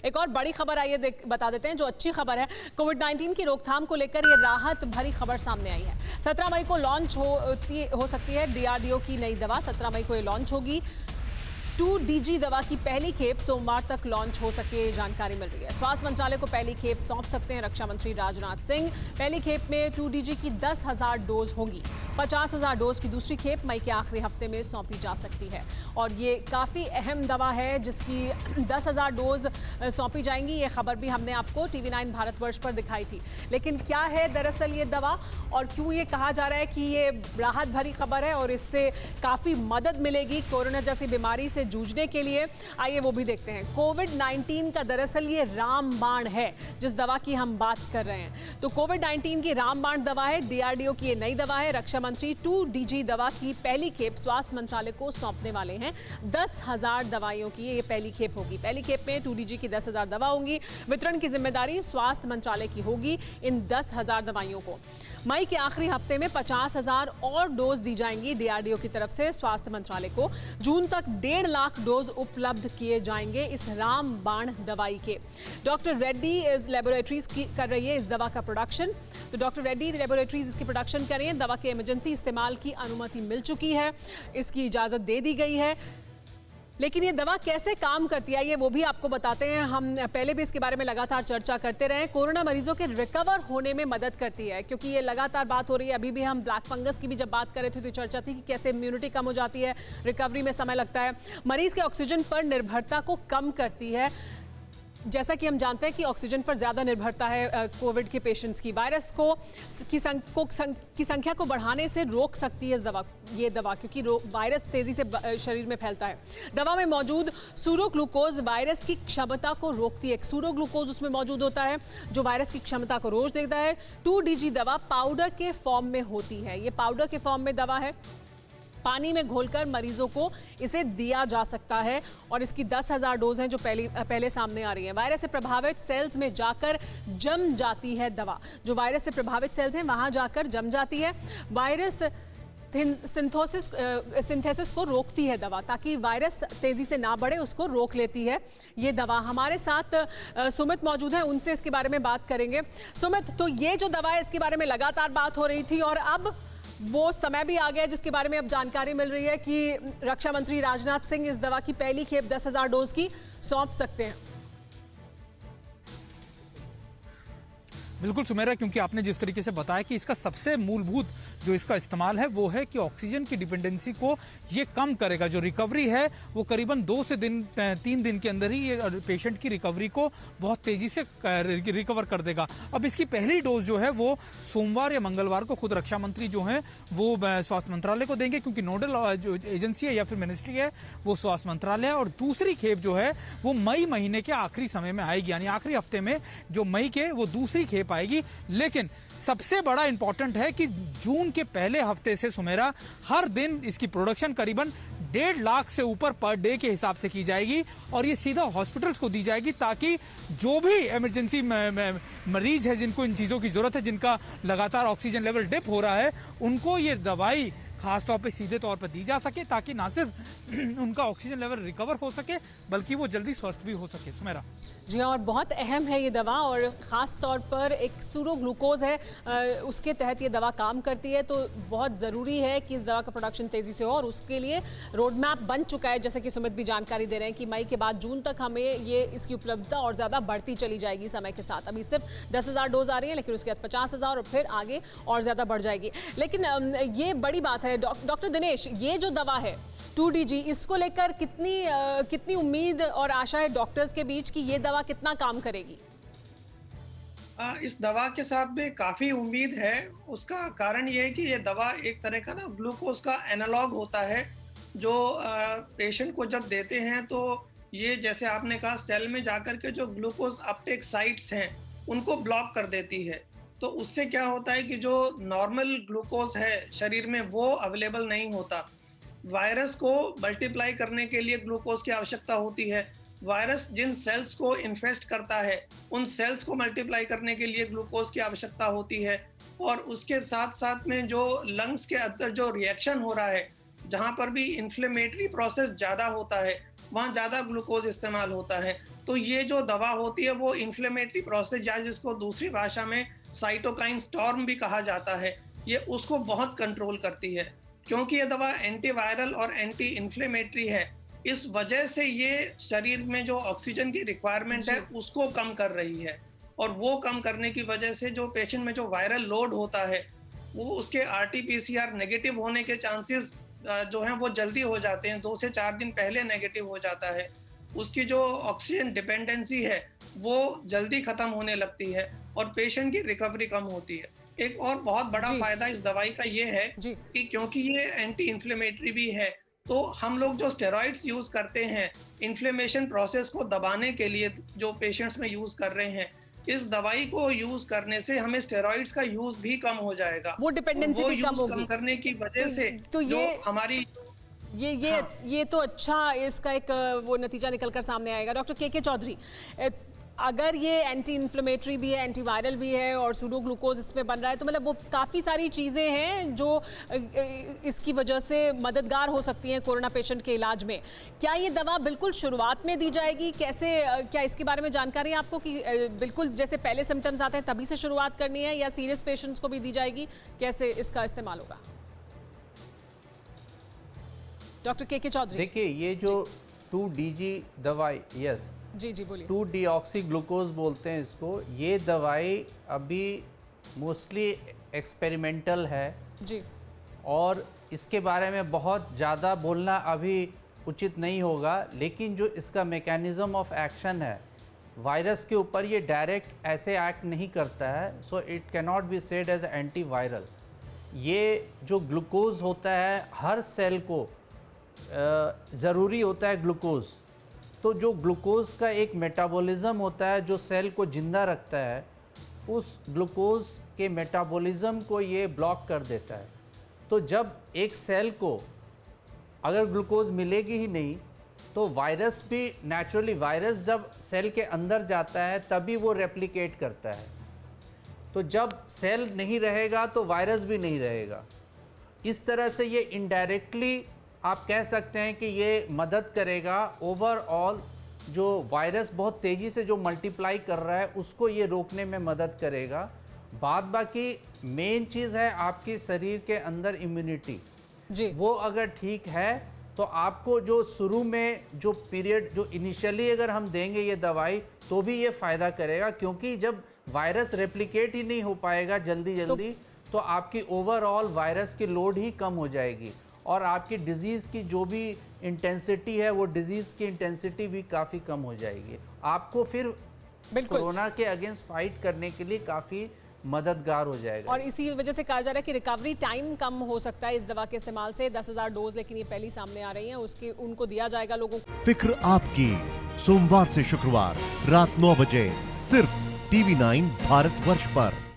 एक और बड़ी खबर आइए बता देते हैं, जो अच्छी खबर है। कोविड-19 की रोकथाम को लेकर ये राहत भरी खबर सामने आई है। 17 मई को लॉन्च हो सकती है डीआरडीओ की नई दवा। 17 मई को ये लॉन्च होगी। 2DG दवा की पहली खेप सोमवार तक लॉन्च हो सकती है, जानकारी मिल रही है। स्वास्थ्य मंत्रालय को पहली खेप सौंप सकते हैं रक्षा मंत्री राजनाथ सिंह। पहली खेप में 2DG की 10,000 डोज होंगी। 50,000 डोज की दूसरी खेप मई के आखिरी हफ्ते में सौंपी जा सकती है। और ये काफ़ी अहम दवा है जिसकी 10,000 डोज सौंपी जाएंगी। ये खबर भी हमने आपको TV9 भारतवर्ष पर दिखाई थी। लेकिन क्या है दरअसल ये दवा और क्यों ये कहा जा रहा है कि ये राहत भरी खबर है और इससे काफ़ी मदद मिलेगी कोरोना जैसी बीमारी से जूझने के लिए, आइए वो भी देखते हैं। कोविड-19 का दरअसल ये रामबाण है जिस दवा की हम बात कर रहे हैं। तो कोविड-19 की रामबाण दवा है, डीआरडीओ की ये नई दवा है। रक्षा मंत्री 2DG दवा की पहली खेप स्वास्थ्य मंत्रालय को सौंपने वाले हैं। 10,000 दवाइयों की ये पहली खेप होगी। पहली खेप में 2DG की 10,000 दवा होंगी। वितरण की जिम्मेदारी स्वास्थ्य मंत्रालय की होगी इन 10,000 दवाइयों को। मई के आखिरी हफ्ते में 50,000 और डोज दी जाएंगी डीआरडीओ की तरफ से स्वास्थ्य मंत्रालय को। जून तक 1.5 लाख डोज उपलब्ध किए जाएंगे इस रामबाण दवाई के। डॉक्टर रेड्डी लेबोरेटरीज कर रही है इस दवा का प्रोडक्शन। तो डॉक्टर रेड्डी लेबोरेटरीज इसकी प्रोडक्शन कर रही है। दवा के इमरजेंसी इस्तेमाल की अनुमति मिल चुकी है, इसकी इजाजत दे दी गई है। लेकिन ये दवा कैसे काम करती है ये वो भी आपको बताते हैं। हम पहले भी इसके बारे में लगातार चर्चा करते रहे। कोरोना मरीजों के रिकवर होने में मदद करती है, क्योंकि ये लगातार बात हो रही है। अभी भी हम ब्लैक फंगस की भी जब बात कर रहे थे तो चर्चा थी कि कैसे इम्यूनिटी कम हो जाती है, रिकवरी में समय लगता है। मरीज के ऑक्सीजन पर निर्भरता को कम करती है। जैसा कि हम जानते हैं कि ऑक्सीजन पर ज़्यादा निर्भरता है कोविड के पेशेंट्स की। वायरस की संख्या को बढ़ाने से रोक सकती है ये दवा, क्योंकि वायरस तेज़ी से शरीर में फैलता है। दवा में मौजूद सूरोग्लूकोज वायरस की क्षमता को रोकती है। सूरोग्लूकोज उसमें मौजूद होता है जो वायरस की क्षमता को रोक देता है। 2DG दवा पाउडर के फॉर्म में होती है। ये पाउडर के फॉर्म में दवा है। पानी में घोलकर मरीजों को इसे दिया जा सकता है और इसकी 10,000 डोज हैं जो पहले सामने आ रही हैं। वायरस से प्रभावित सेल्स में जाकर जम जाती है दवा। जो वायरस से प्रभावित सेल्स हैं वहां जाकर जम जाती है। वायरस सिंथेसिस को रोकती है दवा, ताकि वायरस तेजी से ना बढ़े, उसको रोक लेती है ये दवा। हमारे साथ सुमित मौजूद है, उनसे इसके बारे में बात करेंगे। सुमित, तो ये जो दवा है इसके बारे में लगातार बात हो रही थी और अब वो समय भी आ गया जिसके बारे में अब जानकारी मिल रही है कि रक्षा मंत्री राजनाथ सिंह इस दवा की पहली खेप 10,000 डोज की सौंप सकते हैं। बिल्कुल सुमेरा, क्योंकि आपने जिस तरीके से बताया कि इसका सबसे मूलभूत जो इसका इस्तेमाल है वो है कि ऑक्सीजन की डिपेंडेंसी को ये कम करेगा। जो रिकवरी है वो करीबन 2 से 3 दिन के अंदर ही ये पेशेंट की रिकवरी को बहुत तेज़ी से रिकवर कर देगा। अब इसकी पहली डोज जो है वो सोमवार या मंगलवार को खुद रक्षा मंत्री जो हैं वो स्वास्थ्य मंत्रालय को देंगे, क्योंकि नोडल जो एजेंसी है या फिर मिनिस्ट्री है वो स्वास्थ्य मंत्रालय है। और दूसरी खेप जो है वो मई महीने के आखिरी समय में आएगी, यानी आखिरी हफ्ते में जो मई के वो दूसरी खेप आएगी। लेकिन सबसे बड़ा इंपॉर्टेंट है कि जून के पहले हफ्ते से सुमेरा हर दिन इसकी प्रोडक्शन करीबन 1.5 लाख से ऊपर पर डे के हिसाब से की जाएगी और ये सीधा हॉस्पिटल्स को दी जाएगी, ताकि जो भी इमरजेंसी मरीज है जिनको इन चीज़ों की जरूरत है, जिनका लगातार ऑक्सीजन लेवल डिप हो रहा है, उनको ये दवाई खासतौर पे सीधे तौर पर दी जा सके, ताकि ना सिर्फ उनका ऑक्सीजन लेवल रिकवर हो सके बल्कि वो जल्दी स्वस्थ भी हो सके। सुमेरा जी हाँ, और बहुत अहम है ये दवा और ख़ास तौर पर एक सूरोग्लूकोज है, उसके तहत ये दवा काम करती है। तो बहुत ज़रूरी है कि इस दवा का प्रोडक्शन तेज़ी से हो और उसके लिए रोड मैप बन चुका है, जैसे कि सुमित भी जानकारी दे रहे हैं कि मई के बाद जून तक हमें ये इसकी उपलब्धता और ज़्यादा बढ़ती चली जाएगी समय के साथ। अभी सिर्फ 10,000 डोज आ रही है, लेकिन उसके बाद 50,000 और फिर आगे और ज़्यादा बढ़ जाएगी। लेकिन ये बड़ी बात है डॉक्टर दिनेश, ये जो दवा है 2DG, इसको लेकर कितनी उम्मीद और आशा है डॉक्टर्स के बीच कि ये दवा कितना काम करेगी? इस दवा के साथ में काफ़ी उम्मीद है। उसका कारण ये है कि ये दवा एक तरह का ना ग्लूकोज का एनालॉग होता है, जो पेशेंट को जब देते हैं तो ये जैसे आपने कहा सेल में जाकर के जो ग्लूकोज अपटेक साइट्स हैं उनको ब्लॉक कर देती है। तो उससे क्या होता है कि जो नॉर्मल ग्लूकोज है शरीर में वो अवेलेबल नहीं होता। वायरस को मल्टीप्लाई करने के लिए ग्लूकोज की आवश्यकता होती है। वायरस जिन सेल्स को इन्फेस्ट करता है उन सेल्स को मल्टीप्लाई करने के लिए ग्लूकोज की आवश्यकता होती है। और उसके साथ साथ में जो लंग्स के अंदर जो रिएक्शन हो रहा है जहाँ पर भी इन्फ्लेमेटरी प्रोसेस ज़्यादा होता है, वहाँ ज़्यादा ग्लूकोज इस्तेमाल होता है। तो ये जो दवा होती है वो इन्फ्लेमेटरी प्रोसेस, या जिसको दूसरी भाषा में साइटोकाइन स्टॉर्म भी कहा जाता है, ये उसको बहुत कंट्रोल करती है। क्योंकि ये दवा एंटीवायरल और एंटी इन्फ्लेमेटरी है, इस वजह से ये शरीर में जो ऑक्सीजन की रिक्वायरमेंट है उसको कम कर रही है, और वो कम करने की वजह से जो पेशेंट में जो वायरल लोड होता है, वो उसके आरटी-पीसीआर नेगेटिव होने के चांसेस जो हैं वो जल्दी हो जाते हैं, 2 से 4 दिन पहले नेगेटिव हो जाता है। उसकी जो ऑक्सीजन डिपेंडेंसी है वो जल्दी खत्म होने लगती है और पेशेंट की रिकवरी कम होती है। एक और बहुत बड़ा फायदा इस दवाई का ये है कि क्योंकि ये एंटी इन्फ्लेमेटरी भी है, तो हम लोग जो स्टेरॉइड्स यूज करते हैं इन्फ्लेमेशन प्रोसेस को दबाने के लिए, जो पेशेंट्स में यूज कर रहे हैं, इस दवाई को यूज करने से हमें स्टेरॉइड्स का यूज भी कम हो जाएगा। वो डिपेंडेंसी भी कम होगी। कम करने की वजह से तो जो ये हमारी ये तो अच्छा इसका एक वो नतीजा निकल कर सामने आएगा। डॉक्टर के चौधरी, अगर ये एंटी इन्फ्लेमेटरी भी है, एंटीवायरल भी है और सूडो ग्लूकोज इसमें बन रहा है, तो मतलब वो काफ़ी सारी चीज़ें हैं जो इसकी वजह से मददगार हो सकती हैं कोरोना पेशेंट के इलाज में। क्या ये दवा बिल्कुल शुरुआत में दी जाएगी? कैसे, क्या इसके बारे में जानकारी है आपको कि बिल्कुल जैसे पहले सिम्टम्स आते हैं तभी से शुरुआत करनी है, या सीरियस पेशेंट्स को भी दी जाएगी? कैसे इसका इस्तेमाल होगा? डॉक्टर के चौधरी, देखिए ये जो 2DG दवाई, यस जी बोलिए, 2-डीऑक्सी ग्लूकोज बोलते हैं इसको, ये दवाई अभी मोस्टली एक्सपेरिमेंटल है जी, और इसके बारे में बहुत ज़्यादा बोलना अभी उचित नहीं होगा। लेकिन जो इसका मैकेनिज़्म ऑफ एक्शन है वायरस के ऊपर, ये डायरेक्ट ऐसे एक्ट नहीं करता है, so it can not be said as anti viral. ये जो ग्लूकोज होता है, हर सेल को ज़रूरी होता है ग्लूकोज। तो जो ग्लूकोज का एक मेटाबॉलिज्म होता है जो सेल को ज़िंदा रखता है, उस ग्लूकोज के मेटाबॉलिज्म को ये ब्लॉक कर देता है। तो जब एक सेल को अगर ग्लूकोज मिलेगी ही नहीं, तो वायरस भी नेचुरली, वायरस जब सेल के अंदर जाता है तभी वो रेप्लिकेट करता है। तो जब सेल नहीं रहेगा तो वायरस भी नहीं रहेगा। इस तरह से ये इनडायरेक्टली आप कह सकते हैं कि ये मदद करेगा ओवरऑल, जो वायरस बहुत तेज़ी से जो मल्टीप्लाई कर रहा है उसको ये रोकने में मदद करेगा। बाकी मेन चीज़ है आपकी शरीर के अंदर इम्यूनिटी जी, वो अगर ठीक है तो आपको जो शुरू में जो पीरियड, जो इनिशियली अगर हम देंगे ये दवाई, तो भी ये फ़ायदा करेगा। क्योंकि जब वायरस रेप्लिकेट ही नहीं हो पाएगा जल्दी तो आपकी ओवरऑल वायरस की लोड ही कम हो जाएगी और आपकी डिजीज़ की जो भी इंटेंसिटी है, वो डिजीज़ की इंटेंसिटी भी काफ़ी कम हो जाएगी। आपको फिर कोरोना के अगेंस्ट फाइट करने के लिए काफ़ी मददगार हो जाएगा। और इसी वजह से कहा जा रहा है कि रिकवरी टाइम कम हो सकता है इस दवा के इस्तेमाल से। 10,000 डोज लेकिन ये पहली सामने आ रही हैं, उसके उनको दिया जाएगा लोगों को। फिक्र आपकी, सोमवार से शुक्रवार रात 9 बजे सिर्फ TV9 भारतवर्ष पर।